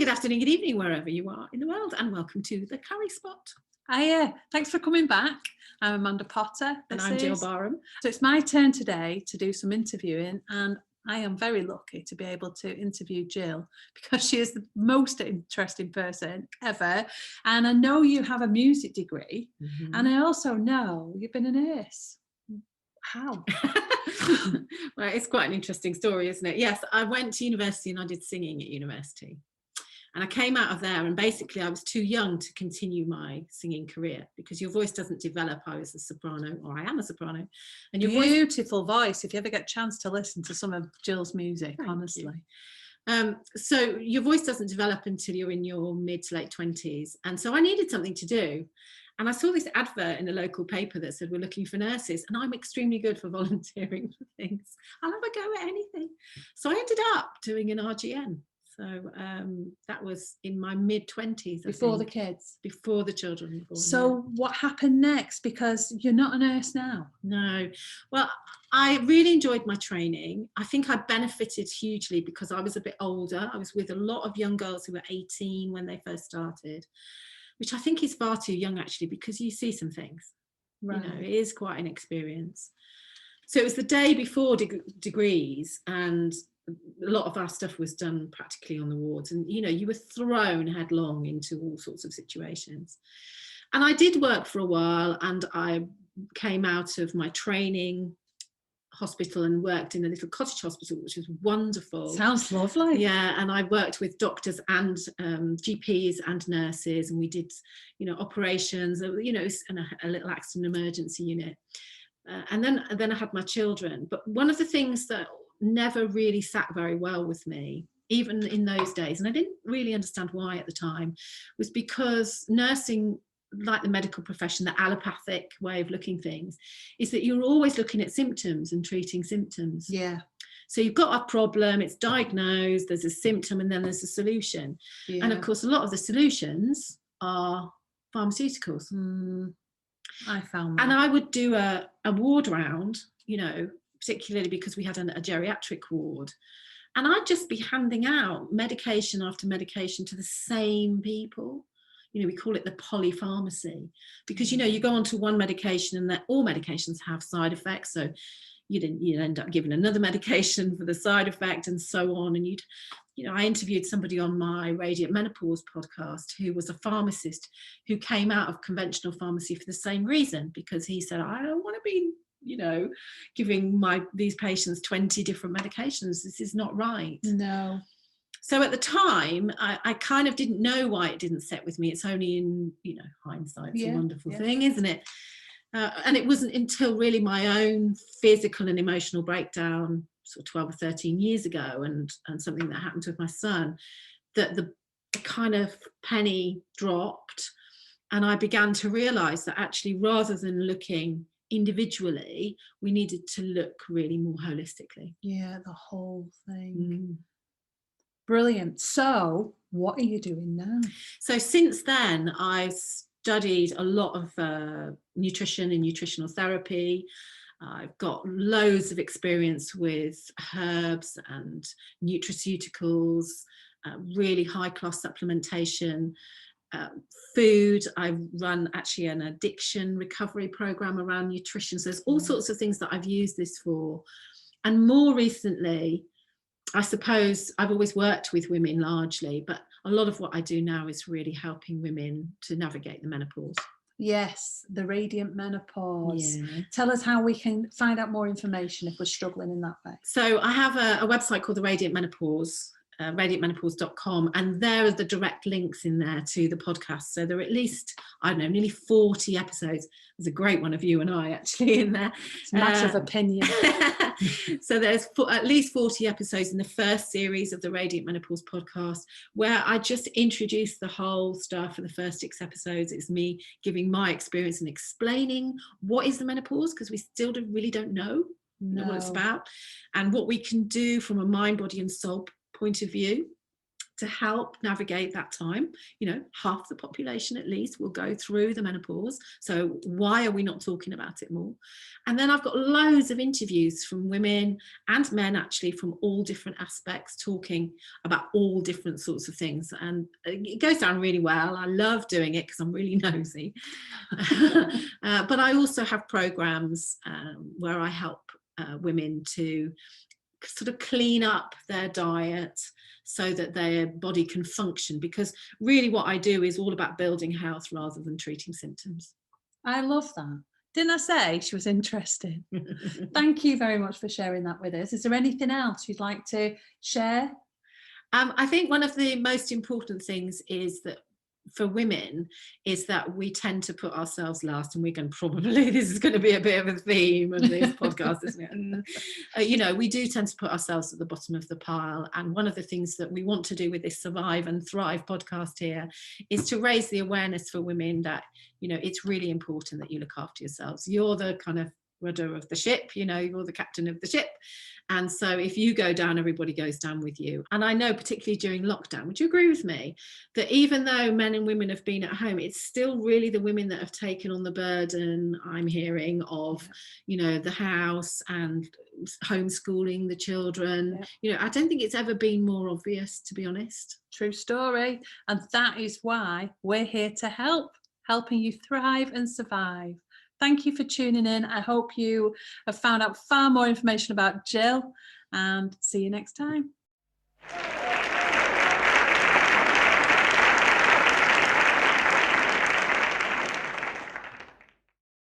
good afternoon, good evening, wherever you are in the world, and welcome to the Curry Spot. Hiya, thanks for coming back. I'm Amanda Potter. And I'm Gill Barham. So it's my turn today to do some interviewing, and I am very lucky to be able to interview Gill because she is the most interesting person ever. And I know you have a music degree, and I also know you've been a nurse. How? Well, it's quite an interesting story, isn't it? Yes, I went to university and I did singing at university. And I came out of there and basically I was too young to continue my singing career because your voice doesn't develop. I was a soprano, or I am a soprano. And your beautiful voice. If you ever get a chance to listen to some of Jill's music, honestly. So your voice doesn't develop until you're in your mid to late 20s. And so I needed something to do. And I saw this advert in the local paper that said, we're looking for nurses. And I'm extremely good for volunteering for things. I'll have a go at anything. So I ended up doing an RGN. So that was in my mid-20s. Before the kids? Before the children were born. So what happened next? Because you're not a nurse now. No. Well, I really enjoyed my training. I think I benefited hugely because I was a bit older. I was with a lot of young girls who were 18 when they first started, which I think is far too young actually, because you see some things. Right. You know, it is quite an experience. So it was the day before degrees, and a lot of our stuff was done practically on the wards, and you know, you were thrown headlong into all sorts of situations. And I did work for a while, and I came out of my training hospital and worked in a little cottage hospital, which was wonderful. Sounds lovely. Yeah, and I worked with doctors and GPs and nurses, and we did, you know, operations, you know, and a little accident emergency unit. And then I had my children. But one of the things that never really sat very well with me, even in those days, and I didn't really understand why at the time, was because nursing, like the medical profession, the allopathic way of looking things, is that you're always looking at symptoms and treating symptoms. Yeah. So you've got a problem, it's diagnosed, there's a symptom, and then there's a solution. Yeah. And of course, a lot of the solutions are pharmaceuticals. I found that. And I would do a ward round, you know, particularly because we had a geriatric ward, and I'd just be handing out medication after medication to the same people. You know, we call it the polypharmacy, because, you know, you go on to one medication and that all medications have side effects. So you end up giving another medication for the side effect and so on. And you know, I interviewed somebody on my Radiant Menopause podcast who was a pharmacist who came out of conventional pharmacy for the same reason, because he said, I don't want to be, you know, giving these patients 20 different medications. This is not right. No. So at the time, I kind of didn't know why it didn't set with me. It's only in, you know, hindsight, it's a wonderful thing, isn't it? And it wasn't until really my own physical and emotional breakdown, sort of 12 or 13 years ago, and something that happened with my son, that the kind of penny dropped, and I began to realise that actually, rather than looking individually, we needed to look really more holistically. Yeah, the whole thing. Brilliant. So what are you doing now? So since then, I've studied a lot of nutrition and nutritional therapy. I've got loads of experience with herbs and nutraceuticals, really high-class supplementation, food. I run actually an addiction recovery program around nutrition. So there's all sorts of things that I've used this for. And more recently, I suppose I've always worked with women largely, but a lot of what I do now is really helping women to navigate the menopause. Yes, the Radiant Menopause. Yeah. Tell us how we can find out more information if we're struggling in that way. So I have a website called the Radiant Menopause, radiantmenopause.com, and there are the direct links in there to the podcast. So there are at least, I don't know, nearly 40 episodes. There's a great one of you and I actually in there. It's a matter of opinion. So there's at least 40 episodes in the first series of the Radiant Menopause podcast, where I just introduced the whole stuff for the first 6 episodes. It's me giving my experience and explaining what is the menopause, because we still really don't know what it's about, and what we can do from a mind, body and soul point of view. to help navigate that time. You know, half the population at least will go through the menopause. So why are we not talking about it more? And then I've got loads of interviews from women and men, actually, from all different aspects, talking about all different sorts of things. And it goes down really well. I love doing it because I'm really nosy. But I also have programs where I help women to sort of clean up their diet so that their body can function, because really what I do is all about building health rather than treating symptoms. I love that. Didn't I say she was interesting? Thank you very much for sharing that with us. Is there anything else you'd like to share? I think one of the most important things is that for women is that we tend to put ourselves last, and we're going to probably, this is going to be a bit of a theme of this podcast, isn't it? You know, we do tend to put ourselves at the bottom of the pile, and one of the things that we want to do with this Survive and Thrive podcast here is to raise the awareness for women that, you know, it's really important that you look after yourselves. You're the kind of rudder of the ship, you know, you're the captain of the ship. And so if you go down, everybody goes down with you. And I know, particularly during lockdown, would you agree with me, that even though men and women have been at home, it's still really the women that have taken on the burden, I'm hearing, of, you know, the house and homeschooling the children. You know, I don't think it's ever been more obvious, to be honest. True story. And that is why we're here to help, helping you thrive and survive. Thank you for tuning in. I hope you have found out far more information about Gill, and see you next time.